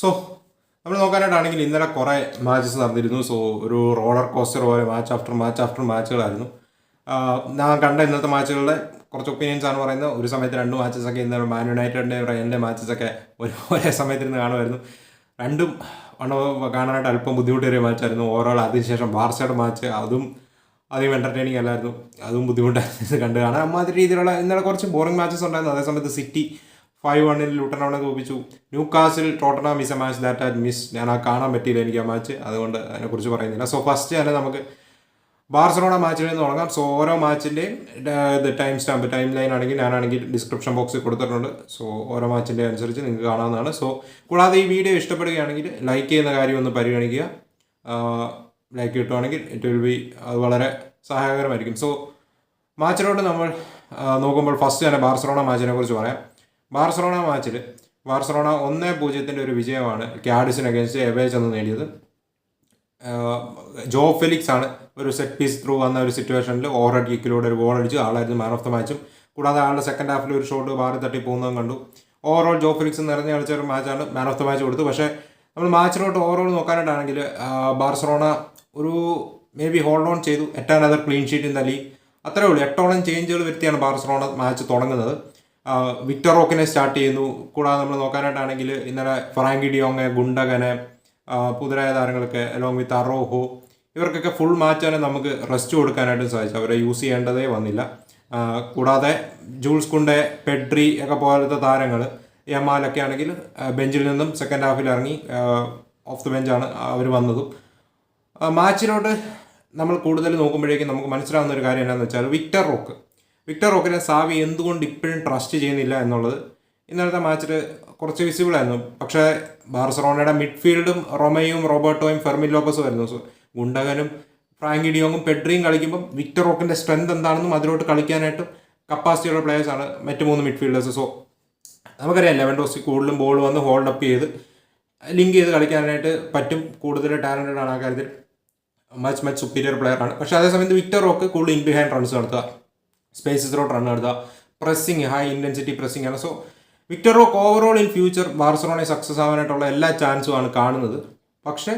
So നമ്മൾ നോക്കാനായിട്ടാണെങ്കിൽ ഇന്നലെ കുറേ മാച്ചസ് നടന്നിരുന്നു. സോ ഒരു റോളർ കോസ്റ്റർ പോലെ മാച്ച് ആഫ്റ്റർ മാച്ചുകളായിരുന്നു. ഞാൻ കണ്ട ഇന്നത്തെ മാച്ചുകളുടെ കുറച്ച് ഒപ്പീനിയൻസ് ആണ് പറയുന്നത്. ഒരു സമയത്ത് രണ്ട് മാച്ചസൊക്കെ ഇന്നലെ മാൻ യുണൈറ്റഡിൻ്റെ റയലിൻ്റെ മാച്ചസൊക്കെ ഒരേ സമയത്തിരുന്ന് കാണുമായിരുന്നു. രണ്ടും കാണാനായിട്ട് അല്പം ബുദ്ധിമുട്ടേറിയ മാച്ചായിരുന്നു. ഓവറോൾ അതിനുശേഷം ബാർസയുടെ മാച്ച് അതും അധികം എൻ്റർടൈനിങ് അല്ലായിരുന്നു, അതും ബുദ്ധിമുട്ടായിരുന്നു കണ്ട് കാണാൻ. അമ്മാതിരി രീതിയിലുള്ള ഇന്നലെ കുറച്ച് ബോറിംഗ് മാച്ചസ് ഉണ്ടായിരുന്നു. അതേസമയത്ത് സിറ്റി 5-1 ലൂട്ടൺ അവിടെ തോപ്പിച്ചു. Newcastle Tottenham miss a match that at miss. ഞാൻ കാണാൻ പറ്റിയില്ല എനിക്ക് ആ മാച്ച്, അതുകൊണ്ട് അതിനെക്കുറിച്ച് പറയുന്നില്ല. സോ ഫസ്റ്റ് തന്നെ നമുക്ക് ബാർസലോണ മാച്ചിൽ നിന്ന് തുടങ്ങാം. സോ ഓരോ മാച്ചിൻ്റെയും ടൈം ലൈൻ ആണെങ്കിൽ ഞാനാണെങ്കിൽ ഡിസ്ക്രിപ്ഷൻ ബോക്സിൽ കൊടുത്തിട്ടുണ്ട്. സോ ഓരോ മാച്ചിൻ്റെ അനുസരിച്ച് നിങ്ങൾക്ക് കാണാവുന്നതാണ്. സോ കൂടാതെ ഈ വീഡിയോ ഇഷ്ടപ്പെടുകയാണെങ്കിൽ ലൈക്ക് ചെയ്യുന്ന കാര്യം ഒന്ന് പരിഗണിക്കുക. ലൈക്ക് കിട്ടുവാണെങ്കിൽ ഇറ്റ് വിൽ ബി അത് വളരെ സഹായകരമായിരിക്കും. സോ മാച്ചിലോട്ട് നമ്മൾ നോക്കുമ്പോൾ ഫസ്റ്റ് തന്നെ ബാർസലോണ മാച്ചിനെ കുറിച്ച് പറയാം. ബാർസലോണ 1-0 ഒരു വിജയമാണ് ക്യാഡിസിന് അഗേൻസ്റ്റ് എവേ ചെന്ന് നേടിയത്. ജോ ഫെലിക്സ് ആണ് ഒരു സെറ്റ് പീസ് ത്രൂ വന്ന ഒരു സിറ്റുവേഷനിൽ ഓവർഹെഡ് കിക്കിലൂടെ ഒരു ഗോൾ അടിച്ചു. ആളായിരുന്നു മാൻ ഓഫ് ദ മാച്ചും. കൂടാതെ ആളുടെ സെക്കൻഡ് ഹാഫിൽ ഒരു ഷോട്ട് ബാറി തട്ടി പോകുന്നതും കണ്ടു. ഓവറോൾ ജോ ഫെലിക്സ് നിറഞ്ഞു കളിച്ച ഒരു മാച്ചാണ് മാൻ ഓഫ് ദ മാച്ച് കൊടുത്തു. പക്ഷേ നമ്മൾ മാച്ചിലോട്ട് ഓവറോൾ നോക്കാനായിട്ടാണെങ്കിൽ ബാർസലോണ ഒരു മേ ബി ഹോൾഡ് ഓൺ ചെയ്തു. Yet another clean sheet in the league. അത്രേ ഉള്ളൂ. 8 ചേഞ്ചുകൾ വരുത്തിയാണ് ബാർസലോണ മാച്ച് തുടങ്ങുന്നത്. വിക്ടർ റോക്കിനെ സ്റ്റാർട്ട് ചെയ്യുന്നു. കൂടാതെ നമ്മൾ നോക്കാനായിട്ടാണെങ്കിൽ ഇന്നലെ ഫ്രാങ്കി ഡിയോങ്, ഗുണ്ടകനെ, പുതിയ താരങ്ങൾക്ക് അലോങ് വിത്ത് അറോഹോ ഇവർക്കൊക്കെ ഫുൾ മാച്ച് തന്നെ നമുക്ക് റെസ്റ്റ് കൊടുക്കാനായിട്ടും സാധിച്ചു. അവരെ യൂസ് ചെയ്യേണ്ടതേ വന്നില്ല. കൂടാതെ ജൂൾസ് കുണ്ടെ, പെഡ്രി ഒക്കെ പോലത്തെ താരങ്ങൾ, യമാലൊക്കെ ആണെങ്കിൽ ബെഞ്ചിൽ നിന്നും സെക്കൻഡ് ഹാഫിൽ ഇറങ്ങി ഓഫ് ദ ബെഞ്ചാണ് അവർ വന്നതും. മാച്ചിലോട്ട് നമ്മൾ കൂടുതൽ നോക്കുമ്പോഴേക്കും നമുക്ക് മനസ്സിലാവുന്ന ഒരു കാര്യം എന്താണെന്ന് വെച്ചാൽ വിക്ടർ റോക്കിനെ സാവി എന്തുകൊണ്ട് ഇപ്പോഴും ട്രസ്റ്റ് ചെയ്യുന്നില്ല എന്നുള്ളത് ഇന്നലത്തെ മാച്ചിൽ കുറച്ച് വിസിബിളായിരുന്നു. പക്ഷേ ബാർസലോണയുടെ മിഡ്ഫീൽഡും റൊമയും റോബർട്ടോയും ഫെർമിൻ ലോപ്പസും ആയിരുന്നു. സോ ഗുണ്ടകനും ഫ്രാങ്കി ഡിയോങ്ങും പെഡ്രിയും കളിക്കുമ്പോൾ വിക്ടർ റോക്കിൻ്റെ സ്ട്രെങ്ത് എന്താണെന്നും അതിലോട്ട് കളിക്കാനായിട്ടും കപ്പാസിറ്റിയുള്ള പ്ലേയേഴ്സാണ് മറ്റ് 3 മിഡ്ഫീൽഡേഴ്സ്. സോ നമുക്കറിയാം ലെവൻഡോസ്കി കൂടുതലും ബോൾ വന്ന് ഹോൾഡ് അപ്പ് ചെയ്ത് ലിങ്ക് ചെയ്ത് കളിക്കാനായിട്ട് പറ്റും. കൂടുതൽ ടാലൻറ്റഡ് ആണ് ആ കാര്യത്തിൽ. മച്ച് സുപ്പീരിയർ പ്ലെയർ ആണ്. പക്ഷേ അതേസമയത്ത് വിക്ടർ റോക്ക് കൂടുതൽ ഇൻ ബിഹൈൻഡ് റൺസ് നടത്തുക, സ്പേസസിലോട്ട് റൺ നടത്തുക, പ്രസ്സിങ്, ഹൈ ഇൻറ്റൻസിറ്റി പ്രസ്സിങ് ആണ്. So Victor Roque overall in future ബാർസലോണയെ സക്സസ് ആവാനായിട്ടുള്ള എല്ലാ ചാൻസും ആണ് കാണുന്നത്. പക്ഷേ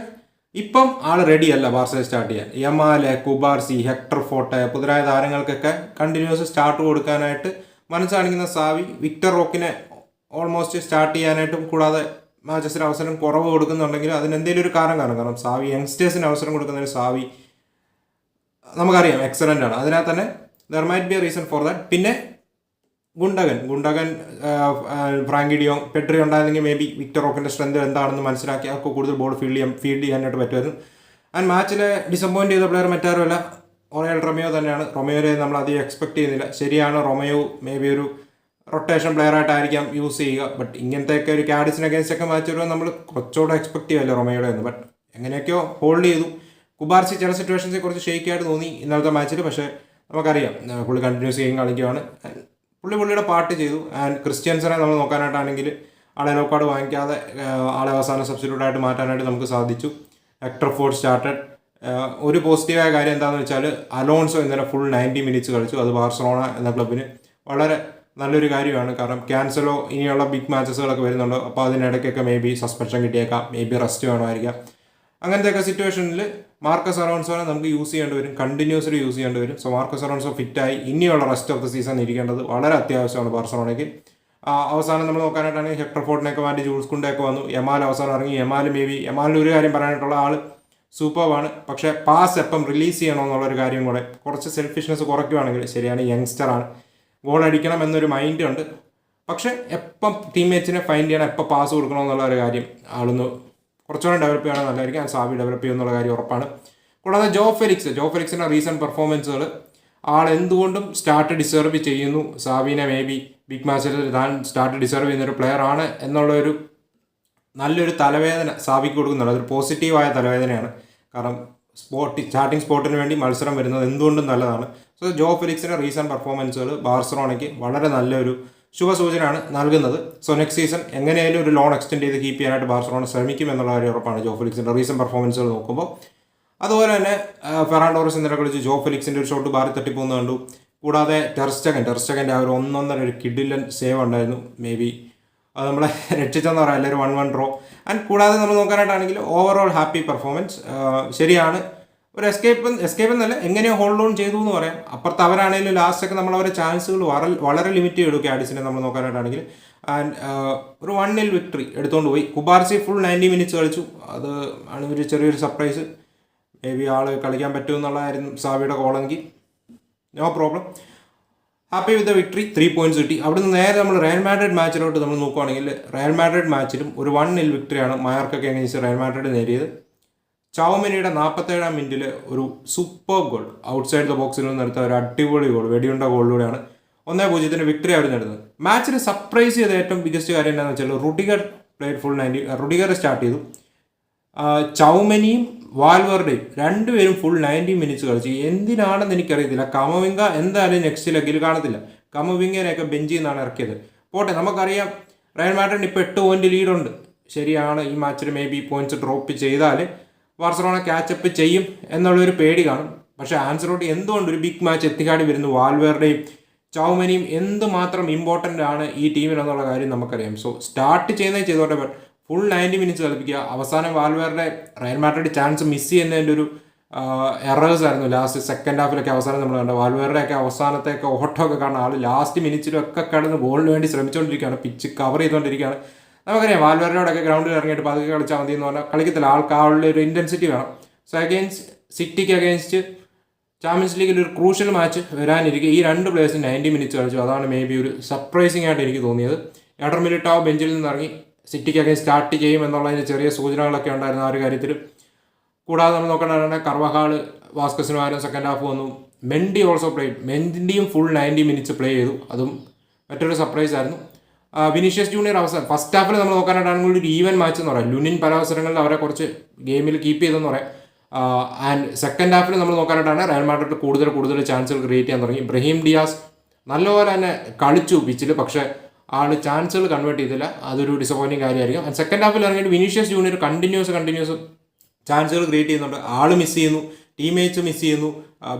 ഇപ്പം ആൾ റെഡിയല്ല ബാർസയെ സ്റ്റാർട്ട് ചെയ്യാൻ. യമാലെ, കുബാർസി, ഹെക്ടർ ഫോർട്ടെ പുതിയ താരങ്ങൾക്കൊക്കെ കണ്ടിന്യൂസ് സ്റ്റാർട്ട് കൊടുക്കാനായിട്ട് മനസ്സാണിക്കുന്ന സാവി വിക്ടർ റോക്കിനെ ഓൾമോസ്റ്റ് സ്റ്റാർട്ട് ചെയ്യാനായിട്ടും കൂടാതെ മാച്ചസിന് അവസരം കുറവ് കൊടുക്കുന്നുണ്ടെങ്കിൽ അതിന് എന്തെങ്കിലും ഒരു കാരണം കാണും. കാരണം സാവി യങ്സ്റ്റേഴ്സിന് അവസരം കൊടുക്കുന്നതിന് സാവി നമുക്കറിയാം എക്സലൻ്റ് ആണ്. അതിനാൽ തന്നെ there might be A reason for that. പിന്നെ ഗുണ്ടകൻ ഫ്രാങ്കി ഡിയോങ്, പെഡ്രി ഉണ്ടായിരുന്നെങ്കിൽ മേ ബി വിക്ടർ റോക്കിൻ്റെ സ്ട്രെങ്ത് എന്താണെന്ന് മനസ്സിലാക്കി അവർക്ക് കൂടുതൽ ബോൾ ഫീൽഡ് ചെയ്യാനായിട്ട് പറ്റുമായിരുന്നു. ആൻഡ് മാച്ചിൽ ഡിസപ്പോയിൻറ്റ് ചെയ്ത പ്ലെയർ മറ്റാരുമല്ല, ഒറേൽ റൊമയോ തന്നെയാണ്. റൊമയോയെ നമ്മൾ അധികം എക്സ്പെക്ട് ചെയ്യുന്നില്ല. ശരിയാണ്, റൊമയോ മേ ബി ഒരു റൊട്ടേഷൻ പ്ലെയറായിട്ടായിരിക്കാം യൂസ് ചെയ്യുക. ബട്ട് ഇങ്ങനത്തെയൊക്കെ ഒരു ക്യാഡിസിന് അഗേൻസ്റ്റ് ഒക്കെ മാച്ച് വരുമ്പോൾ നമ്മൾ കുറച്ചുകൂടെ എക്സ്പെക്ട് ചെയ്യുമല്ലോ റൊമയോയുടെ എന്ന്. ബട്ട് എങ്ങനെയൊക്കെയോ ഹോൾഡ് ചെയ്തു. കുബാർസി ചില സിറ്റുവേഷൻസിൽ കുറച്ച് ഷെയ്ക്കായിട്ട് തോന്നി ഇന്നലത്തെ മാച്ചിൽ. പക്ഷേ നമുക്കറിയാം പുള്ളി കണ്ടിന്യൂസ് ഗെയിം കളിക്കുകയാണ്. പുള്ളിയുടെ പാർട്ട് ചെയ്തു. ആൻഡ് ക്രിസ്ത്യൻസിനെ നമ്മൾ നോക്കാനായിട്ടാണെങ്കിൽ ആളെ യെല്ലോ കാർഡ് വാങ്ങിക്കാതെ ആളെ അവസാനം സബ്സ്റ്റിറ്റ്യൂട്ടായിട്ട് മാറ്റാനായിട്ട് നമുക്ക് സാധിച്ചു. Hector Ford started. ഒരു പോസിറ്റീവായ കാര്യം എന്താണെന്ന് വെച്ചാൽ അലോൺസോ ഇന്നലെ ഫുൾ 90 മിനിറ്റ്സ് കളിച്ചു. അത് ബാർസലോണ എന്ന ക്ലബിന് വളരെ നല്ലൊരു കാര്യമാണ്. കാരണം ക്യാൻസലോ ഇനിയുള്ള ബിഗ് മാച്ചസുകളൊക്കെ വരുന്നുണ്ട്. അപ്പോൾ അതിനിടയ്ക്കൊക്കെ മേ ബി സസ്പെൻഷൻ കിട്ടിയേക്കാം, മേ ബി റെസ്റ്റ് വേണമായിരിക്കാം. അങ്ങനത്തെയൊക്കെ സിറ്റുവേഷനിൽ മാർക്കസ് അലോൺസോനെ നമുക്ക് യൂസ് ചെയ്യേണ്ടി വരും, കണ്ടിന്യൂസ്ലി യൂസ് ചെയ്യേണ്ടി വരും. സോ മാർക്കസ് അലോൺസോ ഫിറ്റായി ഇനിയുള്ള റെസ്റ്റ് ഓഫ് ദ സീസൺ ഇരിക്കേണ്ടത് വളരെ അത്യാവശ്യമാണ് ബാർസലോണയ്ക്ക്. അവസാനം നമ്മൾ നോക്കാനായിട്ടാണെങ്കിൽ ഹെക്ടർ ഫോർട്ടിനെയൊക്കെ മാറ്റി ജൂൾസ് കുണ്ടെയൊക്കെ വന്നു. യമാൽ അവസാനം ഇറങ്ങി. യമാലിന് ഒരു കാര്യം പറയാനായിട്ടുള്ള ആൾ സൂപ്പറാണ്. പക്ഷേ പാസ് എപ്പം റിലീസ് ചെയ്യണമെന്നുള്ളൊരു കാര്യം കൂടെ കുറച്ച് സെൽഫിഷ്നെസ് കുറയ്ക്കുകയാണെങ്കിൽ ശരിയാണ്. യങ്സ്റ്ററാണ്, ഗോൾ അടിക്കണം എന്നൊരു മൈൻഡ് ഉണ്ട്. പക്ഷേ എപ്പം ടീംമേറ്റ്സിനെ ഫൈൻഡ് ചെയ്യണം, എപ്പോൾ പാസ് കൊടുക്കണമെന്നുള്ള ഒരു കാര്യം ആളൊന്ന് കുറച്ചുകൂടെ ഡെവലപ്പ് ചെയ്യണം നല്ലതായിരിക്കും. ആ സാവി ഡെവലപ്പ് ചെയ്യുമെന്നുള്ള കാര്യം ഉറപ്പാണ്. കൂടാതെ ജോ ഫെലിക്സിൻ്റെ റീസെൻറ്റ് പെർഫോമൻസുകൾ ആൾ എന്തുകൊണ്ടും സ്റ്റാർട്ട് ഡിസേർവ് ചെയ്യുന്നു. സാവിനെ മേ ബി ബിഗ് മാച്ചിൽ താൻ സ്റ്റാർട്ട് ഡിസേർവ് ചെയ്യുന്നൊരു പ്ലെയർ ആണ് എന്നുള്ളൊരു നല്ലൊരു തലവേദന സാവിക്ക് കൊടുക്കുന്നുണ്ട്. അതൊരു പോസിറ്റീവായ തലവേദനയാണ്. കാരണം സ്റ്റാർട്ടിംഗ് സ്പോട്ടിന് വേണ്ടി മത്സരം വരുന്നത് എന്തുകൊണ്ടും നല്ലതാണ്. സോ ജോ ഫെലിക്സിൻ്റെ റീസെൻറ്റ് പെർഫോമൻസുകൾ ബാർസലോണയ്ക്ക് വളരെ നല്ലൊരു ശുഭസൂചനയാണ് നൽകുന്നത്. സോ നെക്സ്റ്റ് സീസൺ എങ്ങനെയായാലും ഒരു ലോൺ എക്സ്റ്റെൻഡ് ചെയ്ത് കീപ്പ് ചെയ്യാനായിട്ട് ബാർസലോണ ശ്രമിക്കും എന്നുള്ള കാര്യം ഉറപ്പാണ് ജോ ഫെലിക്സിൻ്റെ റീസെൻറ്റ് പെർഫോമൻസുകൾ നോക്കുമ്പോൾ. അതുപോലെ തന്നെ ഫെറാൻ ടോറസ് ഇന്നലെ കളിച്ച് ജോ ഫെലിക്സിൻ്റെ ഒരു ഷോട്ട് ബാറി തട്ടിപ്പോകുന്നത് കണ്ടു. കൂടാതെ ടെർസ്റ്റഗൻ്റെ ആ ഒരു 1.5 കിഡിലൻ സേവ് ഉണ്ടായിരുന്നു. മേ ബി അത് നമ്മളെ രക്ഷിച്ചെന്ന് പറയാം, എല്ലാവരും 1-1 ഡ്രോ. ആൻഡ് കൂടാതെ നമ്മൾ നോക്കാനായിട്ടാണെങ്കിൽ ഓവറോൾ ഹാപ്പി പെർഫോമൻസ്. ശരിയാണ്, ഒരു എസ്കേപ്പ് എന്നല്ല, എങ്ങനെയോ ഹോൾഡ് ഓൺ ചെയ്തു എന്ന് പറയാം. അപ്പുറത്ത് അവരാണെങ്കിലും ലാസ്റ്റൊക്കെ നമ്മൾ അവരുടെ ചാൻസുകൾ വളരെ ലിമിറ്റ് ചെയ്തു ക്യാഡിസിനെ നമ്മൾ നോക്കാനായിട്ടാണെങ്കിൽ. ആൻഡ് ഒരു 1-0 വിക്ടറി എടുത്തുകൊണ്ട് പോയി. കുബാർസി ഫുൾ 90 മിനിറ്റ്സ് കളിച്ചു. അത് ആണ് ഒരു ചെറിയൊരു സർപ്രൈസ്. മേ ബി ആൾ കളിക്കാൻ പറ്റുമെന്നുള്ളതായിരുന്നു സാവിയുടെ കോളെങ്കിൽ. No problem. Happy with the victory. 3 points കിട്ടി. അവിടുന്ന് നേരെ നമ്മൾ റയൽ മാഡ്രിഡ് മാച്ചിലോട്ട് നമ്മൾ നോക്കുകയാണെങ്കിൽ റയൽ മാഡ്രിഡ് മാച്ചിലും ഒരു 1-0 വിക്ടറിയാണ് മയോർക്കൊക്കെ അഗൈൻസ്റ്റ് റയൽ മാഡ്രിഡ് നേടിയത്. ചൗമനിയുടെ 47-ാം മിനിറ്റിൽ ഒരു സൂപ്പർ ഗോൾ, ഔട്ട്സൈഡ് ദ ബോക്സിൽ നിന്ന് എടുത്ത ഒരു അടിപൊളി ഗോൾ, വെടിയുണ്ട ഗോളിലൂടെയാണ് 1-0 വിക്ടറി അവർ നേടുന്നത്. മാച്ചിൽ സർപ്രൈസ് ചെയ്ത ഏറ്റവും ബിഗസ്റ്റ് കാര്യം എന്താണെന്ന് വെച്ചാൽ Rudiger played full 90. Rudiger start ചെയ്തു. ചൗമനിയും വാൽവർഡേയും രണ്ടുപേരും ഫുൾ 90 മിനിറ്റ്സ് കളിച്ചു. എന്തിനാണെന്ന് എനിക്കറിയത്തില്ല. കമവിംഗ എന്തായാലും നെക്സ്റ്റ് ലെഗിൽ കാണത്തില്ല. കമവിംഗനെയൊക്കെ ബെഞ്ചിൽ നിന്നാണ് ഇറക്കിയത്. പോട്ടെ, നമുക്കറിയാം റയൽ മാഡ്രിഡ് ഇപ്പോൾ 8 പോയിന്റ് ലീഡുണ്ട്. ശരിയാണ്, ഈ മാച്ചിൽ മേ ബി പോയിന്റ്സ് ഡ്രോപ്പ് ചെയ്താൽ ബാർസലോണ ക്യാച്ചപ്പ് ചെയ്യും എന്നുള്ളൊരു പേടി കാണും. പക്ഷേ ആൻസലോട്ടി എന്തുകൊണ്ട് ഒരു ബിഗ് മാച്ച് എത്തിക്കാടി വരുന്നു, വാൽവേർഡേയും ചൗമനിയും എന്തുമാത്രം ഇമ്പോർട്ടൻ്റ് ആണ് ഈ ടീമിലെന്നുള്ള കാര്യം നമുക്കറിയാം. സോ സ്റ്റാർട്ട് ചെയ്യുന്നത് ചെയ്തോട്ടെ, ഫുൾ 90 മിനിറ്റ്സ് കളിപ്പിക്കുക. അവസാനം വാൽവേർഡെ റയൽ മാഡ്രിഡ് ചാൻസ് മിസ് ചെയ്യുന്നതിൻ്റെ ഒരു എറേഴ്സ് ആയിരുന്നു ലാസ്റ്റ് സെക്കൻഡ് ഹാഫിലൊക്കെ അവസാനം നമ്മൾ കണ്ടത്. വാൽവേർഡെയൊക്കെ അവസാനത്തെയൊക്കെ ഓട്ടമൊക്കെ കാണുന്ന ആൾ ലാസ്റ്റ് മിനിറ്റ്സിലൊക്കെ കിടന്ന് ബോളിന് വേണ്ടി ശ്രമിച്ചുകൊണ്ടിരിക്കുകയാണ്, പിച്ച് കവർ ചെയ്തുകൊണ്ടിരിക്കുകയാണ്. നമുക്കറിയാം വാൽവേർഡയോടൊക്കെ ഗ്രൗണ്ടിൽ ഇറങ്ങിയിട്ട് പതുക്കെ കളിച്ചാൽ മതി എന്ന് പറഞ്ഞാൽ കളിക്കത്തില്ല. ആളുടെ ഒരു ഇൻറ്റൻസിറ്റി വേണം. സോ സിറ്റിക്ക് അഗെയിൻസ്റ്റ് ചാമ്പ്യൻസ് ലീഗിൽ ഒരു ക്രൂഷ്യൽ മാച്ച് വരാനിരിക്കും. ഈ രണ്ട് പ്ലേയേഴ്സും 90 മിനിറ്റ്സ് കളിച്ചു. അതാണ് മേ ബി ഒരു സർപ്രൈസിംഗ് ആയിട്ട് എനിക്ക് തോന്നിയത്. എഡർ മിലിറ്റാവോ ബെഞ്ചിൽ നിന്ന് ഇറങ്ങി സിറ്റിക്ക് അഗെയിൻസ്റ്റ് സ്റ്റാർട്ട് ചെയ്യും എന്നുള്ളതിന് ചെറിയ സൂചനകളൊക്കെ ഉണ്ടായിരുന്നു ആ ഒരു കാര്യത്തിൽ. കൂടാതെ നമ്മൾ നോക്കേണ്ടതാണ് കർവഹാൾ വാസ്കസിന് പകരം സെക്കൻഡ് ഹാഫ് വന്നു. Mendy also played. മെൻഡിയും ഫുൾ 90 മിനിറ്റ്സ് പ്ലേ ചെയ്തു. അതും മറ്റൊരു സർപ്രൈസ് ആയിരുന്നു. വിനീഷ്യസ് ജൂനിയർ അവസാനം ഫസ്റ്റ് ഹാഫിൽ നമ്മൾ നോക്കാനായിട്ടാണെങ്കിൽ ഒരു ഈവൻ മാച്ച് എന്ന് പറയാം. ലുനിൻ പല അവസരങ്ങളിൽ അവരെ കുറച്ച് ഗെയിമിൽ കീപ്പ് ചെയ്തെന്ന് പറയാം. ആൻഡ് സെക്കൻഡ് ഹാഫിൽ നമ്മൾ നോക്കാനായിട്ടാണ് റയൽ മാഡ്രിഡ് കൂടുതൽ ചാൻസുകൾ ക്രിയേറ്റ് ചെയ്യാൻ തുടങ്ങി. ബ്രഹീം ഡിയാസ് നല്ലപോലെ തന്നെ കളിച്ചു പിച്ചിൽ, പക്ഷേ ആൾ ചാൻസുകൾ കൺവേർട്ട് ചെയ്തില്ല. അതൊരു ഡിസപ്പോയിൻറ്റിംഗ് കാര്യമായിരിക്കും. ആൻഡ് സെക്കൻഡ് ഹാഫിൽ ഇറങ്ങിയിട്ട് വിനീഷ്യസ് ജൂനിയർ കണ്ടിന്യൂസ് ചാൻസുകൾ ക്രിയേറ്റ് ചെയ്യുന്നുണ്ട്. ആൾ മിസ് ചെയ്യുന്നു, ടീംമേറ്റ്സ് മിസ് ചെയ്യുന്നു,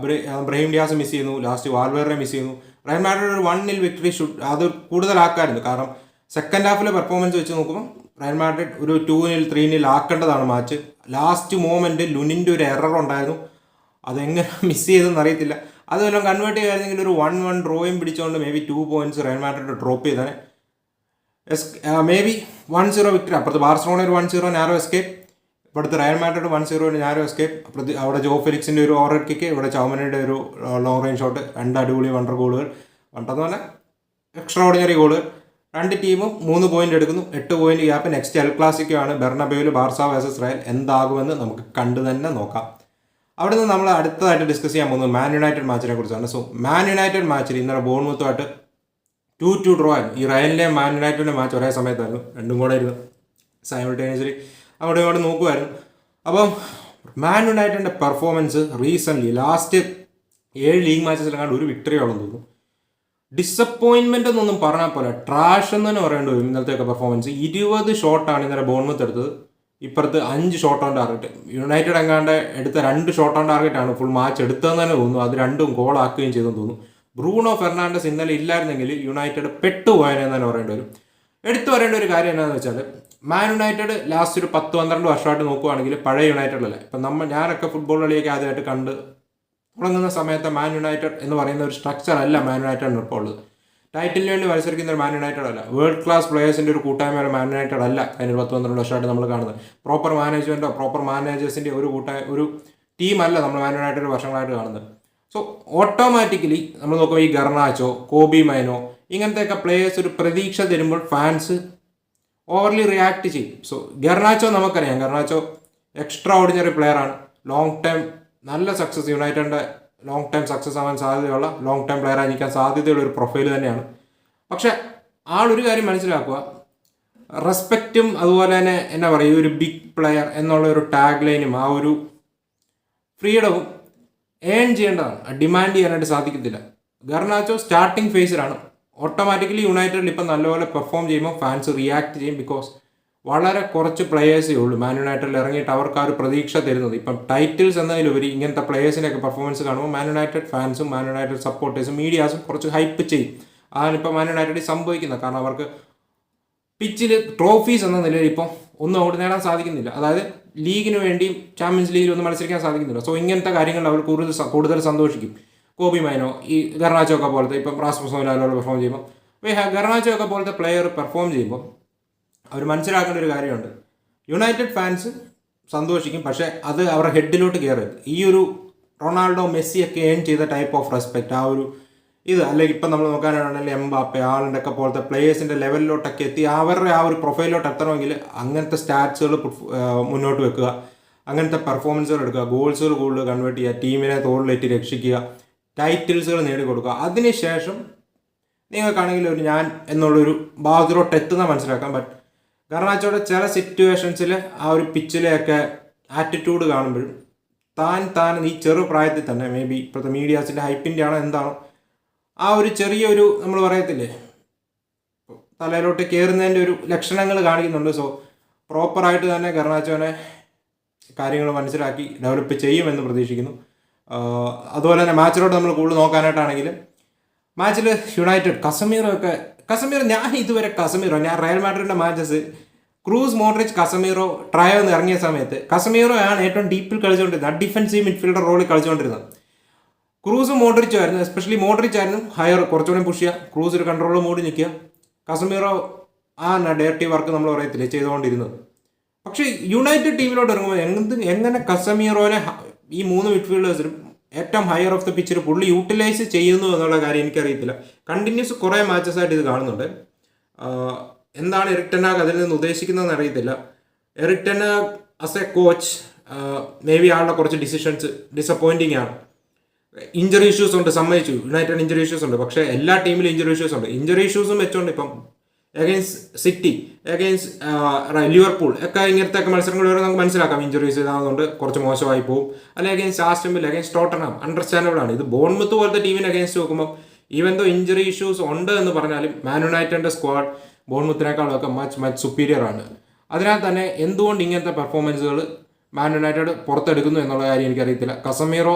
ബ്രഹീം ഡിയാസ് മിസ് ചെയ്യുന്നു, ലാസ്റ്റ് വാൽവേറെ മിസ് ചെയ്യുന്നു. റയൽ മാഡ്രിഡ് ഒരു 1-0 വിക്ടറി അത് കൂടുതലാക്കാമായിരുന്നു. കാരണം സെക്കൻഡ് ഹാഫിലെ പെർഫോമൻസ് വെച്ച് നോക്കുമ്പോൾ റയൽ മാഡ്രിഡ് ഒരു 2-0 3-0 ആക്കേണ്ടതാണ് മാച്ച്. ലാസ്റ്റ് മോമെൻറ്റ് ലുനിൻ്റെ ഒരു എറർ ഉണ്ടായിരുന്നു. അതെങ്ങനെ മിസ് ചെയ്തെന്ന് അറിയത്തില്ല. അതുമെല്ലാം കൺവേർട്ട് ചെയ്യുകയായിരുന്നെങ്കിൽ ഒരു 1-1 ഡ്രോയും പിടിച്ചുകൊണ്ട് maybe 2 points Real Madrid drop ചെയ്തേനെ. Maybe 1-0 victory. അപ്പുറത്ത് ബാർസലോണ ഒരു 1-0 നാരോ എസ്കേപ്പ്. ഇവിടുത്തെ റയൽ മാഡ്രിഡ് 1-0 നാരോ എസ്കേപ്പ്. അവിടെ ജോ ഫെലിക്സിൻ്റെ ഒരു ഓവർ കിക്ക്, ഇവിടെ ചൗമനയുടെ ഒരു ലോങ് റേഞ്ച് ഷോട്ട്, 2 അടിപൊളി വണ്ടർ ഗോളുകൾ. വണ്ടെന്ന് പറഞ്ഞാൽ എക്സ്ട്രാ ഓർഡിനറി ഗോളുകൾ. രണ്ട് ടീമും 3 പോയിന്റ് എടുക്കുന്നു. 8 point gap. Next El Clasico ആണ് ബെർണബേയിൽ ബാർസ വേഴ്സസ് റയൽ. എന്താകുമെന്ന് നമുക്ക് കണ്ടു തന്നെ നോക്കാം. അവിടെ നിന്ന് നമ്മൾ അടുത്തതായിട്ട് ഡിസ്കസ് ചെയ്യാൻ പോകുന്നത് മാൻ യുണൈറ്റഡ് മാച്ചിനെ കുറിച്ചാണ്. സോ മാൻ യുണൈറ്റഡ് മാച്ചിൽ ഇന്നലെ ബോർൺമത്തുമായിട്ട് 2-2 ഡ്രോ ആയിരുന്നു. ഈ റയലിൻ്റെയും മാൻ യുണൈറ്റഡിൻ്റെ മാച്ച് ഒരേ സമയത്തായിരുന്നു, രണ്ടും കൂടെ ആയിരുന്നു സൈമൾട്ടേനിയസ്ലി അവിടെ ഇങ്ങോട്ട് നോക്കുമായിരുന്നു. അപ്പം മാൻ യുണൈറ്റഡിൻ്റെ പെർഫോമൻസ് റീസെൻ്റ്ലി ലാസ്റ്റ് 7 ലീഗ് മാച്ചസിലെങ്ങാണ്ട് ഒരു വിക്ടറിയോളം തോന്നുന്നു. ഡിസപ്പോയിൻമെൻ്റ് എന്നൊന്നും പറഞ്ഞാൽ പോലെ ട്രാഷ് എന്ന് തന്നെ പറയേണ്ടി വരും ഇന്നലത്തെയൊക്കെ പെർഫോമൻസ്. 20 ഷോട്ടാണ് ഇന്നലെ ബോർൺമത്ത് എടുത്തത്. ഇപ്പുറത്ത് 5 ഷോട്ട് ഓൺ ടാർഗറ്റ്. യുണൈറ്റഡ് എങ്ങാണ്ട് എടുത്ത 2 ഷോട്ട് ഓൺ ടാർഗറ്റാണ് ഫുൾ മാച്ച് എടുത്തതെന്ന് തന്നെ തോന്നുന്നു. അത് രണ്ടും ഗോളാക്കുകയും ചെയ്തെന്ന് തോന്നുന്നു. ബ്രൂണോ ഫെർണാണ്ടസ് ഇന്നലെ ഇല്ലായിരുന്നെങ്കിൽ യുണൈറ്റഡ് പെട്ടുപോയനെന്ന് തന്നെ പറയേണ്ടി വരും. എടുത്തു പറയേണ്ട ഒരു കാര്യം എന്താണെന്ന് വെച്ചാൽ മാൻ യുണൈറ്റഡ് ലാസ്റ്റ് ഒരു 10-12 വർഷമായിട്ട് നോക്കുകയാണെങ്കിൽ പഴയ യുണൈറ്റഡിലല്ല. ഇപ്പം ഞാനൊക്കെ ഫുട്ബോൾ കളിയൊക്കെ ആദ്യമായിട്ട് കണ്ട് തുടങ്ങുന്ന സമയത്ത് മാൻ യുണൈറ്റഡ് എന്ന് പറയുന്ന ഒരു സ്ട്രക്ചർ അല്ല മാൻ യുണൈറ്റഡിന് ഇപ്പോൾ ഉള്ളത്. ടൈറ്റിലിന് വേണ്ടി മത്സരിക്കുന്ന ഒരു മാൻ യുണൈറ്റഡ് അല്ല. വേൾഡ് ക്ലാസ് പ്ലേയേഴ്സിൻ്റെ ഒരു കൂട്ടായ്മ മാൻ യുണൈറ്റഡ് അല്ല കഴിഞ്ഞ 10-12 വർഷമായിട്ട് നമ്മൾ കാണുന്നത്. പ്രോപ്പർ മാനേജ്മെൻറ്റോ പ്രോപ്പർ മാനേജേഴ്സിൻ്റെ ഒരു ടീമല്ല നമ്മൾ മാൻ യുണൈറ്റഡ് വർഷങ്ങളായിട്ട് കാണുന്നത്. സോ ഓട്ടോമാറ്റിക്കലി നമ്മൾ നോക്കുമ്പോൾ ഈ ഗർണാച്ചോ, കോബി മൈനോ ഇങ്ങനത്തെയൊക്കെ പ്ലേയേഴ്സ് ഒരു പ്രതീക്ഷ തരുമ്പോൾ ഫാൻസ് ഓവർലി റിയാക്ട് ചെയ്യും. സോ ഗർണാച്ചോ നമുക്കറിയാം, ഗർണാച്ചോ എക്സ്ട്രാ ഓർഡിനറി പ്ലെയറാണ്. ലോങ് ടൈം നല്ല സക്സസ്, യുണൈറ്റഡിൻ്റെ ലോങ് ടൈം സക്സസ് ആവാൻ സാധ്യതയുള്ള, ലോങ് ടൈം പ്ലെയർ ആയിരിക്കാൻ സാധ്യതയുള്ള ഒരു പ്രൊഫൈൽ തന്നെയാണ്. പക്ഷേ ആളൊരു കാര്യം മനസ്സിലാക്കുക, റെസ്പെക്റ്റും അതുപോലെ തന്നെ എന്നാ പറയുക, ഒരു ബിഗ് പ്ലെയർ എന്നുള്ള ഒരു ടാഗ് ലൈനും ആ ഒരു ഫ്രീഡവും ഏൺ ചെയ്യേണ്ടതാണ്. ഡിമാൻഡ് ചെയ്യാനായിട്ട് സാധിക്കത്തില്ല. ഗർണാച്ചോ സ്റ്റാർട്ടിംഗ് ഫേസിലാണ്. ഓട്ടോമാറ്റിക്കലി യുണൈറ്റഡിൽ ഇപ്പം നല്ലപോലെ പെർഫോം ചെയ്യുമ്പോൾ ഫാൻസ് റിയാക്ട് ചെയ്യും. ബിക്കോസ് വളരെ കുറച്ച് പ്ലെയേഴ്സേ ഉള്ളൂ മാൻ യുണൈറ്റഡിൽ ഇറങ്ങിയിട്ട് അവർക്ക് ആ ഒരു പ്രതീക്ഷ തരുന്നത്. ഇപ്പം ടൈറ്റിൽസ് എന്നതിലുപരി ഇങ്ങനത്തെ പ്ലെയേഴ്സിൻ്റെയൊക്കെ പെർഫോമൻസ് കാണുമ്പോൾ മാൻ യുണൈറ്റഡ് ഫാൻസും മാൻ യുണൈറ്റഡ് സപ്പോർട്ടേഴ്സും മീഡിയാസും കുറച്ച് ഹൈപ്പ് ചെയ്യും. അതാണ് ഇപ്പോൾ മാൻ യുണൈറ്റഡിൽ സംഭവിക്കുന്നത്. കാരണം അവർക്ക് പിച്ചിൽ ട്രോഫീസ് എന്ന നിലയിൽ ഇപ്പം ഒന്നും അവിടെ നേടാൻ സാധിക്കുന്നില്ല. അതായത് ലീഗിന് വേണ്ടിയും ചാമ്പ്യൻസ് ലീഗിൽ ഒന്നും മത്സരിക്കാൻ സാധിക്കുന്നില്ല. സോ ഇങ്ങനത്തെ കാര്യങ്ങൾ അവർ കൂടുതൽ സന്തോഷിക്കും. കോബി മൈനോ, ഈ ഗർണാച്ചോ ഒക്കെ പോലത്തെ, ഇപ്പം റാസ്മസ് ഹോയിലാൻഡ് പെർഫോം ചെയ്യുമ്പോൾ, ഗർണാച്ചോ ഒക്കെ പോലത്തെ പ്ലെയർ പെർഫോം ചെയ്യുമ്പോൾ അവർ മനസ്സിലാക്കേണ്ട ഒരു കാര്യമുണ്ട്. യുണൈറ്റഡ് ഫാൻസ് സന്തോഷിക്കും, പക്ഷേ അത് അവരുടെ ഹെഡിലോട്ട് കയറരുത്. ഈ ഒരു റൊണാൾഡോ, മെസ്സി ഒക്കെ ഏൺ ചെയ്ത ടൈപ്പ് ഓഫ് റെസ്പെക്റ്റ്, ആ ഒരു ഇത്, അല്ലെങ്കിൽ ഇപ്പം നമ്മൾ നോക്കാനാണെങ്കിൽ എംബാപ്പെ, ആളുണ്ടൊക്കെ പോലത്തെ പ്ലേയേഴ്സിൻ്റെ ലെവലിലോട്ടൊക്കെ എത്തി അവരുടെ ആ ഒരു പ്രൊഫൈലിലോട്ട് എത്തണമെങ്കിൽ അങ്ങനത്തെ സ്റ്റാറ്റ്സുകൾ മുന്നോട്ട് വെക്കുക, അങ്ങനത്തെ പെർഫോമൻസുകൾ എടുക്കുക, ഗോൾസുകൾ കൂടുതൽ കൺവേർട്ട് ചെയ്യുക, ടീമിനെ തോളിലേറ്റി രക്ഷിക്കുക, ടൈറ്റിൽസുകൾ നേടിക്കൊടുക്കുക. അതിനുശേഷം നിങ്ങൾക്കാണെങ്കിൽ ഒരു ഞാൻ എന്നുള്ളൊരു ഭാഗത്തിലോട്ട് എത്തുന്ന മനസ്സിലാക്കാം. ബട്ട് ഗർണാച്ചോയുടെ ചില സിറ്റുവേഷൻസിൽ ആ ഒരു പിച്ചിലെയൊക്കെ ആറ്റിറ്റ്യൂഡ് കാണുമ്പോഴും താൻ ഈ ചെറു പ്രായത്തിൽ തന്നെ, മേ ബി ഇപ്പോഴത്തെ മീഡിയാസിൻ്റെ ഹൈപ്പിൻ്റെ ആണോ എന്താണോ, ആ ഒരു ചെറിയൊരു നമ്മൾ പറയത്തില്ലേ തലയിലോട്ട് കയറുന്നതിൻ്റെ ഒരു ലക്ഷണങ്ങൾ കാണിക്കുന്നുണ്ട്. സോ പ്രോപ്പറായിട്ട് തന്നെ ഗർണാച്ചോനെ കാര്യങ്ങൾ മനസ്സിലാക്കി ഡെവലപ്പ് ചെയ്യുമെന്ന് പ്രതീക്ഷിക്കുന്നു. അതുപോലെ തന്നെ മാച്ചിലോട്ട് നമ്മൾ കൂടുതൽ നോക്കാനായിട്ടാണെങ്കിൽ, മാച്ചിൽ യുണൈറ്റഡ് കസമീറോ ഞാൻ റയൽ മാഡ്രിഡിൻ്റെ matches Kroos, Modric, Casemiro trio എന്ന് ഇറങ്ങിയ സമയത്ത് കസമീറോ ആണ് ഏറ്റവും ഡീപ്പിൽ കളിച്ചുകൊണ്ടിരുന്നത്, ഡിഫൻസീവ് മിഡ്ഫീൽഡർ റോളിൽ കളിച്ചുകൊണ്ടിരുന്നത്. ക്രൂസും മോഡ്രിച്ചും ആയിരുന്നു, എസ്പെഷ്യലി മോഡ്രിച്ച് ആയിരുന്നു ഹയർ, കുറച്ചുകൂടി പുഷ് ചെയ്യുക, ക്രൂസ് ഒരു കൺട്രോൾ മോഡിൽ നിൽക്കുക, കസമീറോ ഡയറക്റ്റീവ് വർക്ക് നമ്മൾ പറയത്തില്ലേ ചെയ്തുകൊണ്ടിരുന്നത്. പക്ഷേ യുണൈറ്റഡ് ടീമിലോട്ട് ഇറങ്ങുമ്പോൾ എങ്ങനെ കസമീറോനെ ഈ 3 മിഡ്ഫീൽഡേഴ്സിലും ഏറ്റവും ഹയർ ഓഫ് ദ പിച്ചിൽ പുള്ളി യൂട്ടിലൈസ് ചെയ്യുന്നു എന്നുള്ള കാര്യം എനിക്കറിയത്തില്ല. കണ്ടിന്യൂസ് കുറേ മാച്ചസ് ആയിട്ട് ഇത് കാണുന്നുണ്ട്. എന്താണ് എറിക് ടെൻ ഹാഗ് അതിൽ നിന്ന് ഉദ്ദേശിക്കുന്നതെന്ന് അറിയത്തില്ല. Eric ten Hag as A coach may be ആളുടെ കുറച്ച് ഡിസിഷൻസ് ഡിസപ്പോയിൻറ്റിങ് ആണ്. ഇഞ്ചറി ഇഷ്യൂസ് ഉണ്ട്, സമ്മതിച്ചു, യുണൈറ്റഡ് ഇഞ്ചറി ഇഷ്യൂസ് ഉണ്ട്. പക്ഷേ എല്ലാ ടീമിലും ഇഞ്ചറി ഇഷ്യൂസ് ഉണ്ട്. ഇഞ്ചറി ഇഷ്യൂസും വെച്ചോണ്ട് ഇപ്പം എഗെയിൻസ്റ്റ് സിറ്റി, എഗെയിൻസ്റ്റ് ലിവർപൂൾ ഒക്കെ ഇങ്ങനത്തെ ഒക്കെ മത്സരങ്ങൾ വരെ നമുക്ക് മനസ്സിലാക്കാം ഇഞ്ചറീസ് ഇതാകുന്നുണ്ട് കുറച്ച് മോശമായി പോകും. അല്ലെങ്കിൽ against Aston villa, against Tottenham understandable ആണ്. ഇത് ബോൺമത്ത് പോലത്തെ ടീമിന് എഗെയിൻസ്റ്റ് നോക്കുമ്പോൾ ഈവൻ ദോ ഇഞ്ചറി ഇഷ്യൂസ് ഉണ്ട് എന്ന് പറഞ്ഞാലും മാൻ യുണൈറ്റഡിൻ്റെ സ്ക്വാഡ് ബോൺമത്തിനേക്കാളൊക്കെ മച്ച് സുപ്പീരിയർ ആണ്. അതിനാൽ തന്നെ എന്തുകൊണ്ട് ഇങ്ങനത്തെ പെർഫോമൻസുകൾ മാൻ യുണൈറ്റഡ് പുറത്തെടുക്കുന്നു എന്നുള്ള കാര്യം എനിക്കറിയത്തില്ല. കസമീറോ,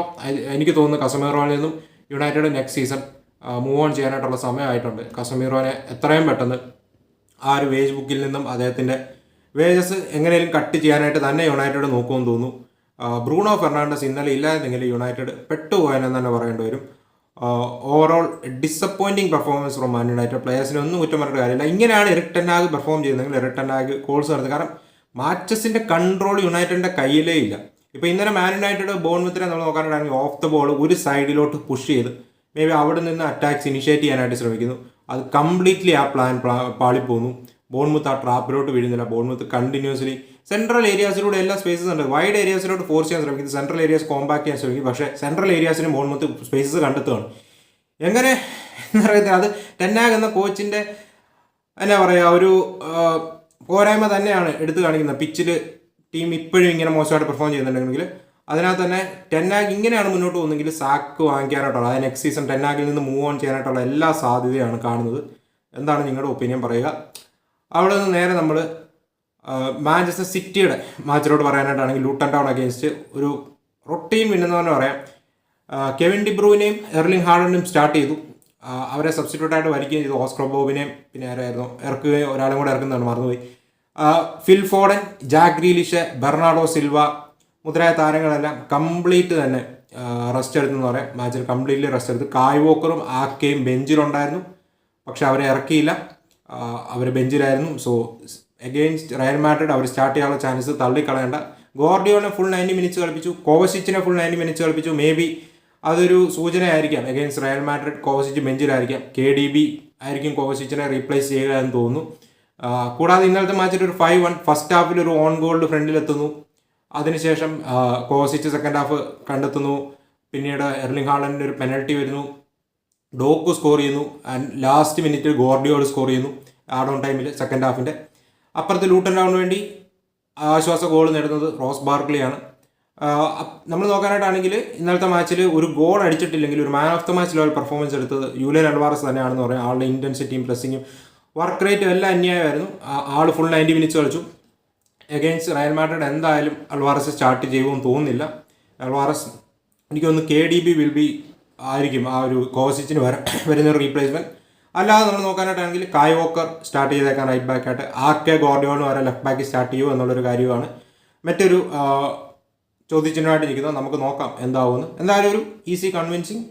എനിക്ക് തോന്നുന്നു കസമീറോയിൽ നിന്നും United next season move on ചെയ്യാനായിട്ടുള്ള സമയമായിട്ടുണ്ട്. കസമീറോനെ എത്രയും പെട്ടെന്ന് ആ ഒരു വേജ് ബുക്കിൽ നിന്നും അദ്ദേഹത്തിൻ്റെ വേജസ് എങ്ങനെയും കട്ട് ചെയ്യാനായിട്ട് തന്നെ യുണൈറ്റഡ് നോക്കുമെന്ന് തോന്നുന്നു. ബ്രൂണോ ഫെർണാണ്ടസ് ഇന്നലെ ഇല്ലായിരുന്നെങ്കിൽ യുണൈറ്റഡ് പെട്ടുപോയെന്ന് തന്നെ പറയേണ്ടി വരും. Overall disappointing performance from Man United. പ്ലേയേഴ്സിനെ ഒന്നും കുറ്റം പറഞ്ഞിട്ട് കാര്യമില്ല. ഇങ്ങനെയാണ് എറിക് ടെൻ ഹാഗ് പെർഫോം ചെയ്യുന്നതെങ്കിൽ എറിക് ടെൻ ഹാഗ് കോൾസ് നടത്തുക. കാരണം മാച്ചസിൻ്റെ കൺട്രോൾ യുണൈറ്റഡിൻ്റെ കയ്യിലേ ഇല്ല. ഇപ്പോൾ ഇന്നലെ മാൻ യുണൈറ്റഡ് ബോൺമത്തിനെ നമ്മൾ നോക്കാനാണെങ്കിൽ ഓഫ് ദ ബോൾ ഒരു സൈഡിലോട്ട് പുഷ് ചെയ്ത് മേ ബി അവിടെ നിന്ന് അറ്റാക്സ് ഇനിഷ്യേറ്റ് ചെയ്യാനായിട്ട് ശ്രമിക്കുന്നു. അത് കംപ്ലീറ്റ്ലി ആ പ്ലാൻ പാളിപ്പോകുന്നു. ബോൺമുത്ത് ആ ട്രാപ്പിലോട്ട് വീഴുന്നില്ല. ബോൺമുത്ത് കണ്ടിന്യൂസ്ലി സെൻട്രൽ ഏരിയാസിലൂടെ എല്ലാ സ്പേസസ് ഉണ്ട്. വൈഡ് ഏരിയാസിലോട്ട് ഫോഴ്സ് ചെയ്യാൻ ശ്രമിക്കുന്നു, സെൻട്രൽ ഏരിയാസ് കോമ്പാക്ട് ചെയ്യാൻ ശ്രമിക്കും. പക്ഷേ സെൻട്രൽ ഏരിയാസിന് ബോൺമുത്ത് സ്പേസസ് കണ്ടെത്തുകയാണ്. എങ്ങനെ എന്ന് പറയുന്നത് അത് ടെൻ ഹാഗ് എന്ന കോച്ചിൻ്റെ എന്നാ പറയുക ഒരു പോരായ്മ തന്നെയാണ് എടുത്തു കാണിക്കുന്നത്. പിച്ചിൽ ടീം ഇപ്പോഴും ഇങ്ങനെ മോശമായിട്ട് പെർഫോം ചെയ്യുന്നുണ്ടെങ്കിൽ അതിനകത്ത് തന്നെ ടെൻ ഹാഗ് ഇങ്ങനെയാണ് മുന്നോട്ട് പോകുന്നതെങ്കിൽ സാക്ക് വാങ്ങിക്കാനായിട്ടുള്ള, അതായത് നെക്സ്റ്റ് സീസൺ ടെൻ ഹാഗിൽ നിന്ന് മൂവ് ഓൺ ചെയ്യാനായിട്ടുള്ള എല്ലാ സാധ്യതയാണ് കാണുന്നത്. എന്താണ് നിങ്ങളുടെ ഒപ്പീനിയൻ പറയുക. അവിടെ നിന്ന് നേരെ നമ്മൾ മാഞ്ചസ്റ്റർ സിറ്റിയുടെ മാച്ചിലോട്ട് പറയാനായിട്ടാണെങ്കിൽ ലൂട്ടൺ ടൗൺ അഗെയിൻസ്റ്റ് ഒരു റൊട്ടീൻ വിന്നെന്ന് തന്നെ പറയാം. കെവിൻ ഡി ബ്രൂയിനെയും എർലിംഗ് ഹാലൻഡും സ്റ്റാർട്ട് ചെയ്തു. അവരെ സബ്സ്റ്റിറ്റ്യൂട്ടായിട്ട് വരികയും ചെയ്തു. ഓസ്കർ ബോബിനെയും പിന്നെ ആരായിരുന്നു ഇറക്കുകയും ഒരാളും കൂടെ ഇറക്കുന്നതാണ് മറന്നുപോയി. Phil Foden, Jack Grealish, Bernardo Silva മുതലായ താരങ്ങളെല്ലാം കംപ്ലീറ്റ് തന്നെ റെസ്റ്റ് എടുത്തെന്ന് പറയാം. മാച്ചിൽ കംപ്ലീറ്റ്ലി റെസ്റ്റ് എടുത്ത്. കായ് വോക്കറും ആക്കയും ബെഞ്ചിലുണ്ടായിരുന്നു, പക്ഷെ അവരെ ഇറക്കിയില്ല, അവർ ബെഞ്ചിലായിരുന്നു. സോ എഗെയിൻസ്റ്റ് റയൽ മാഡ്രിഡ് അവർ സ്റ്റാർട്ട് ചെയ്യാനുള്ള ചാൻസ് തള്ളിക്കളയേണ്ട. ഗോർഡിയോളിനെ ഫുൾ 90 മിനിറ്റ്സ് കളിപ്പിച്ചു, കോവസിച്ചിനെ ഫുൾ 90 മിനിറ്റ്സ് കളിപ്പിച്ചു. മേ ബി അതൊരു സൂചനയായിരിക്കാം എഗെയിൻസ്റ്റ് റയൽ മാഡ്രിഡ് കോവസിച്ച് ബെഞ്ചിലായിരിക്കാം. KDB ആയിരിക്കും കോവസിച്ചിനെ റീപ്ലേസ് ചെയ്യുക എന്ന് തോന്നുന്നു. കൂടാതെ ഇന്നലത്തെ മാച്ചിൽ ഒരു 5-1 ഫസ്റ്റ് ഹാഫിൽ ഒരു ഓൺ ഗോളിൽ ഫ്രണ്ടിലെത്തുന്നു. അതിനുശേഷം കോവസിച്ച് സെക്കൻഡ് ഹാഫ് കണ്ടെത്തുന്നു. പിന്നീട് എർലിംഗ് ഹാലൻഡിൻ്റെ ഒരു പെനൽറ്റി വരുന്നു, ഡോക്കു സ്കോർ ചെയ്യുന്നു. ആൻഡ് ലാസ്റ്റ് മിനിറ്റിൽ ഗോർഡിയോൾ സ്കോർ ചെയ്യുന്നു ആഡ് ഓൺ ടൈമിൽ സെക്കൻഡ് ഹാഫിൻ്റെ. അപ്പുറത്ത് ലൂട്ടൺ ടൗണിന് വേണ്ടി ആശ്വാസ ഗോൾ നേടുന്നത് റോസ് ബാർക്ലിയാണ്. നമ്മൾ നോക്കാനായിട്ടാണെങ്കിൽ ഇന്നലത്തെ മാച്ചിൽ ഒരു ഗോൾ അടിച്ചിട്ടില്ലെങ്കിൽ ഒരു മാൻ of the match level performance എടുത്തത് യൂലിയൻ അൽവാറസ് തന്നെയാണെന്ന് പറയാം. ആളുടെ ഇൻറ്റൻസിറ്റിയും പ്രസ്സിങ്ങും വർക്ക് റേറ്റും എല്ലാം അന്യായമായിരുന്നു. ആൾ ഫുൾ 90 മിനിറ്റ്സ് കളിച്ചു. എഗെയിൻസ്റ്റ് റയൽ മാഡ്രിഡ് എന്തായാലും അൽവാറസ് സ്റ്റാർട്ട് ചെയ്യുമെന്ന് തോന്നുന്നില്ല. അൽവാറസ് എനിക്ക് തോന്നുന്നു KDB വിൽ ബി ആയിരിക്കും ആ ഒരു കോവസിച്ചിന് വരുന്നൊരു റീപ്ലേസ്മെൻറ്റ്. അല്ലാതെ നമ്മൾ നോക്കാനായിട്ടാണെങ്കിൽ കായ് വോക്കർ സ്റ്റാർട്ട് ചെയ്തേക്കാൻ റൈറ്റ് ബാക്കായിട്ട് ആർക്കെ ഗോർഡിയോളും വരെ ലെഫ്റ്റ് ബാക്ക് സ്റ്റാർട്ട് ചെയ്യുമോ എന്നുള്ളൊരു കാര്യമാണ് മറ്റൊരു ചോദ്യചിഹ്നമായിട്ട് ഇരിക്കുന്നത്. നമുക്ക് നോക്കാം എന്താവുമെന്ന്. എന്തായാലും ഒരു ഈസി കൺവിൻസിങ്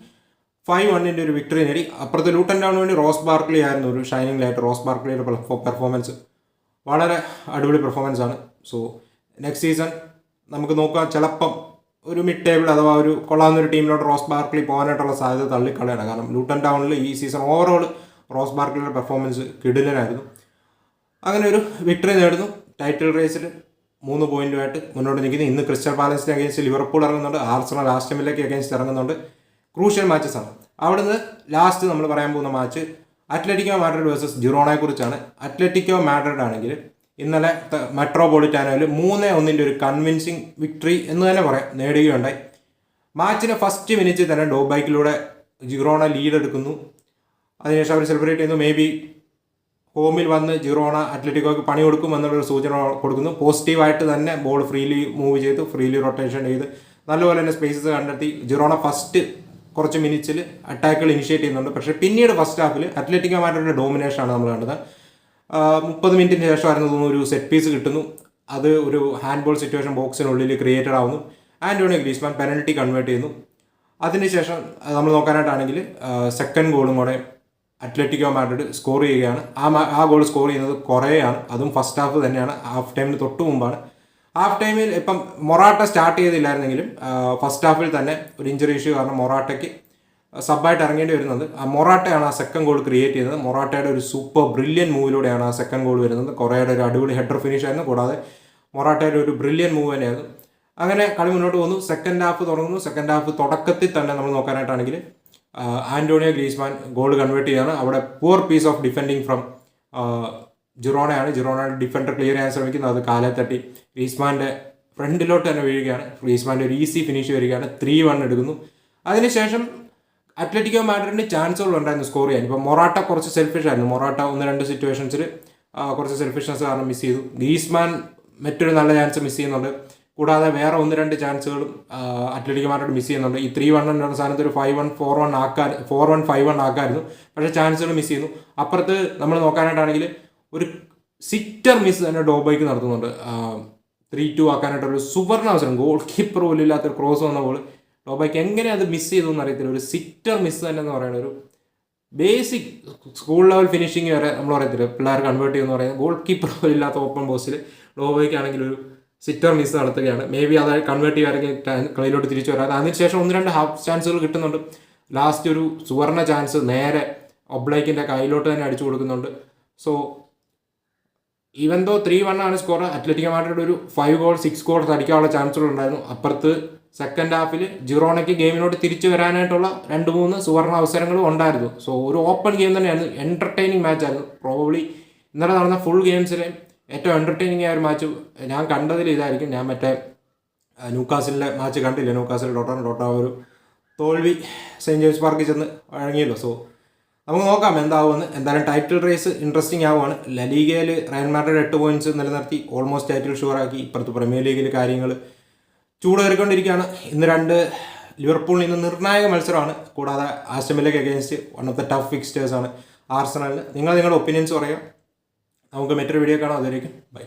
5-1 ഒരു വിക്ടറി നേടി. അപ്പുറത്ത് ലൂട്ടൺ ടൗണിന് വേണ്ടി റോസ് ബാർക്ലി ആയിരുന്നു ഒരു ഷൈനിങ് ലൈറ്റ്. റോസ് ബാർക്ലിയുടെ പെർഫോമൻസ് വളരെ അടിപൊളി പെർഫോമൻസ് ആണ്. സോ നെക്സ്റ്റ് സീസൺ നമുക്ക് നോക്കാം, ചിലപ്പം ഒരു മിഡ് ടേബിൾ അഥവാ ഒരു കൊള്ളാവുന്നൊരു ടീമിലോട്ട് റോസ് ബാർക്ലി പോകാനായിട്ടുള്ള സാധ്യത തള്ളിക്കളയാണ്. കാരണം ലൂട്ടൺ ടൗണിൽ ഈ സീസൺ ഓവറോൾ റോസ് ബാർക്ലിയുടെ പെർഫോമൻസ് കിടിലനായിരുന്നു. അങ്ങനെ ഒരു വിക്ടറി നേടുന്നു. ടൈറ്റിൽ റേസിൽ 3 പോയിന്റുമായിട്ട് മുന്നോട്ട് നിൽക്കുന്നു. ഇന്ന് ക്രിസ്റ്റൽ പാലസിന് അഗേൻസ്റ്റ് ലിവർപൂൾ ഇറങ്ങുന്നുണ്ട്, ആർസണൽ ആസ്റ്റൺ വില്ലയ്ക്ക് അഗേൻസ്റ്റ് ഇറങ്ങുന്നുണ്ട്. ക്രൂഷ്യൽ മാച്ചസ് ആണ്. അവിടുന്ന് ലാസ്റ്റ് നമ്മൾ പറയാൻ പോകുന്ന മാച്ച് അത്ലറ്റിക്കോ മാഡ്രിഡ് വേഴ്സസ് ജിറോണയെ കുറിച്ചാണ്. അത്ലറ്റിക്കോ മാഡ്രിഡ് ആണെങ്കിൽ ഇന്നലെ മെട്രോപൊളിറ്റാനോയിൽ 3-1 ഒരു കൺവിൻസിങ് വിക്ടറി എന്ന് തന്നെ പറയാം നേടുകയുണ്ടായി. മാച്ചിന് ഫസ്റ്റ് മിനിറ്റ് തന്നെ ഡോബൈക്കിലൂടെ ജിറോണ ലീഡ് എടുക്കുന്നു. അതിനുശേഷം അവർ സെലിബ്രേറ്റ് ചെയ്യുന്നു. മേ ബി ഹോമിൽ വന്ന് ജിറോണ അത്ലറ്റിക്കോയ്ക്ക് പണി കൊടുക്കും എന്നുള്ളൊരു സൂചന കൊടുക്കുന്നു. പോസിറ്റീവായിട്ട് തന്നെ ബോൾ ഫ്രീലി മൂവ് ചെയ്ത് ഫ്രീലി റൊട്ടേഷൻ ചെയ്ത് നല്ലപോലെ തന്നെ സ്പേസസ് കണ്ടെത്തി ജിറോണ ഫസ്റ്റ് കുറച്ച് മിനിറ്റ്സിൽ അറ്റാക്കുകൾ ഇനിഷ്യേറ്റ് ചെയ്യുന്നുണ്ട്. പക്ഷേ പിന്നീട് ഫസ്റ്റ് ഹാഫിൽ അത്ലറ്റിക്കോ മാഡ്രിഡിന്റെ ഡോമിനേഷനാണ് നമ്മൾ കണ്ടത്. 30 മിനിറ്റിന് ശേഷമായിരുന്നു തോന്നുന്നു ഒരു സെറ്റ് പീസ് കിട്ടുന്നു. അത് ഒരു ഹാൻഡ് ബോൾ സിറ്റുവേഷൻ ബോക്സിനുള്ളിൽ ക്രിയേറ്റഡ് ആവുന്നു. ആന്റോണിയോ ഗ്രീസ്മാൻ പെനൽറ്റി കൺവേർട്ട് ചെയ്യുന്നു. അതിനുശേഷം നമ്മൾ നോക്കാനായിട്ടാണെങ്കിൽ സെക്കൻഡ് ഗോളും കൂടെ അത്ലറ്റിക്കോ മാഡ്രിഡ് സ്കോർ ചെയ്യുകയാണ്. ആ ഗോൾ സ്കോർ ചെയ്യുന്നത് കുറേയാണ്. അതും ഫസ്റ്റ് ഹാഫ് തന്നെയാണ്, ഹാഫ് ടൈമിന് തൊട്ട് മുമ്പാണ്. ഹാഫ് ടൈമിൽ ഇപ്പം മൊറാട്ട സ്റ്റാർട്ട് ചെയ്തില്ലായിരുന്നെങ്കിലും ഫസ്റ്റ് ഹാഫിൽ തന്നെ ഒരു ഇഞ്ചറി ഇഷ്യൂ കാരണം മൊറാട്ടയ്ക്ക് സബ്ബായിട്ട് ഇറങ്ങേണ്ടി വരുന്നത്. മൊറാട്ടയാണ് ആ സെക്കൻഡ് ഗോൾ ക്രിയേറ്റ് ചെയ്തത്. മൊറാട്ടയുടെ ഒരു സൂപ്പർ ബ്രില്യൻ മൂവിലൂടെയാണ് ആ സെക്കൻഡ് ഗോൾ വരുന്നത്. കുറേയുടെ ഒരു അടിപൊളി ഹെഡർ ഫിനിഷ് ആയിരുന്നു. കൂടാതെ മൊറാട്ടയുടെ ഒരു ബ്രില്യൻ മൂവ് തന്നെയായിരുന്നു. അങ്ങനെ കളി മുന്നോട്ട് പോകുന്നു. സെക്കൻഡ് ഹാഫ് തുടങ്ങുന്നു. സെക്കൻഡ് ഹാഫ് തുടക്കത്തിൽ തന്നെ നമ്മൾ നോക്കാനായിട്ടാണെങ്കിൽ ആന്റോണിയോ ഗ്രീസ്മാൻ ഗോൾ കൺവേർട്ട് ചെയ്യുകയാണ്. അവിടെ poor piece of defending from ജിറോണയാണ്. ജിറോണയുടെ ഡിഫൻഡർ ക്ലിയർ ചെയ്യാൻ ശ്രമിക്കുന്നത്. അത് കാലെ തട്ടി ഗ്രീസ്മാൻ്റെ ഫ്രണ്ടിലോട്ട് തന്നെ വീഴുകയാണ്. ഗ്രീസ്മാൻ്റെ ഒരു ഈസി ഫിനിഷ് വരികയാണ്. 3-1 എടുക്കുന്നു. അതിനുശേഷം അത്ലറ്റിക്കോ മാഡ്രിഡിന് ചാൻസുകൾ ഉണ്ടായിരുന്നു സ്കോർ ചെയ്യാൻ. ഇപ്പോൾ മൊറാട്ട കുറച്ച് സെൽഫിഷ് ആയിരുന്നു. മൊറാട്ട 1-2 സിറ്റുവേഷൻസിൽ കുറച്ച് സെൽഫിഷ്നെസ് കാരണം മിസ് ചെയ്തു. ഗ്രീസ്മാൻ മറ്റൊരു നല്ല ചാൻസ് മിസ് ചെയ്യുന്നുണ്ട്. കൂടാതെ വേറെ 1-2 ചാൻസുകളും അത്ലറ്റിക്കോ മാഡ്രിഡ് മിസ് ചെയ്യുന്നുണ്ട്. ഈ 3-1 എന്ന സ്ഥാനത്ത് ഒരു 5-1 4-1 5-1 ആക്കായിരുന്നു. പക്ഷേ ചാൻസുകൾ മിസ് ചെയ്യുന്നു. അപ്പുറത്ത് നമ്മൾ നോക്കാനായിട്ടാണെങ്കിൽ ഒരു സിറ്റർ മിസ് തന്നെ ഡോബൈക്ക് നടത്തുന്നുണ്ട്. 3-2 ആക്കാനായിട്ടൊരു സുവർണ അവസരം, ഗോൾ കീപ്പർ പോലും ഇല്ലാത്തൊരു ക്രോസ് വന്ന ബോൾ ഡോബൈക്ക് എങ്ങനെ അത് മിസ് ചെയ്തു എന്നറിയത്തില്ല. ഒരു സിറ്റർ മിസ് തന്നെ എന്ന് പറയുന്നത് ഒരു ബേസിക് സ്കൂൾ ലെവൽ ഫിനിഷിങ് വരെ നമ്മൾ പറയത്തില്ല പിള്ളേർ കൺവേർട്ട് ചെയ്യുമെന്ന് പറയുന്നത്. ഗോൾ കീപ്പർ പോലും ഇല്ലാത്ത ഓപ്പൺ പോസ്റ്റിൽ ഡോബൈക്ക് ആണെങ്കിൽ ഒരു സിറ്റർ മിസ് നടത്തുകയാണ്. മേ ബി അത് കൺവേർട്ട് ചെയ്യുകയാണെങ്കിൽ കളിയിലോട്ട് തിരിച്ചു വരാം. അതിനുശേഷം 1-2 ഹാഫ് ചാൻസുകൾ കിട്ടുന്നുണ്ട്. ലാസ്റ്റ് ഒരു സുവർണ ചാൻസ് നേരെ ഒബ്ലൈക്കിൻ്റെ കയ്യിലോട്ട് തന്നെ അടിച്ചു കൊടുക്കുന്നുണ്ട്. സോ ഈവൻ ദോ 3-1 ആണ് സ്കോർ, അത്ലറ്റിക്കോ മാഡ്രിഡ് ഒരു 5 ഗോൾ 6 ഗോൾസ് അടിക്കാനുള്ള ചാൻസുകൾ ഉണ്ടായിരുന്നു. അപ്പുറത്ത് സെക്കൻഡ് ഹാഫിൽ ജിറോണയ്ക്ക് ഗെയിമിലോട്ട് തിരിച്ചു വരാനായിട്ടുള്ള 2-3 സുവർണ അവസരങ്ങളും ഉണ്ടായിരുന്നു. സോ ഒരു ഓപ്പൺ ഗെയിം തന്നെയായിരുന്നു. എൻ്റർടൈനിങ് മാച്ച് ആയിരുന്നു. പ്രോബബ്ലി ഇന്നലെ നടന്ന ഫുൾ ഗെയിംസിലെ ഏറ്റവും എൻ്റർടൈനിങ് ആയ ഒരു മാച്ച് ഞാൻ കണ്ടതിൽ ഇതായിരിക്കും. ഞാൻ മറ്റേ ന്യൂക്കാസിലിൻ്റെ മാച്ച് കണ്ടില്ല. ന്യൂക്കാസിൽ ഡോട്ട ഒരു തോൽവി സെയിൻറ്റ് ജെയിംസ് പാർക്കിൽ ചെന്ന് വഴങ്ങിയല്ലോ. സോ നമുക്ക് നോക്കാം എന്താവുമെന്ന്. എന്തായാലും ടൈറ്റിൽ റേസ് ഇൻട്രസ്റ്റിംഗ് ആവുകയാണ്. ലലീഗയിൽ റയൽ മാഡ്രിഡ് 8 പോയിന്റ്സ് നിലനിർത്തി ഓൾമോസ്റ്റ് ടൈറ്റിൽ ഷുവറാക്കി. ഇപ്പുറത്ത് പ്രീമിയർ ലീഗിൽ കാര്യങ്ങൾ ചൂടേറിക്കൊണ്ടിരിക്കുകയാണ്. ഇന്ന് 2 ലിവർപൂളിൽ ഇന്ന് നിർണായക മത്സരമാണ്. കൂടാതെ ആസ്റ്റൺ വില്ലയ്ക്ക് against one of the tough ഫിക്സ്റ്റേഴ്സാണ് ആർസണലിന്. നിങ്ങളുടെ ഒപ്പീനിയൻസ് പറയാം. നമുക്ക് മറ്റൊരു വീഡിയോ കാണാം. അതുവരേക്കും ബൈ.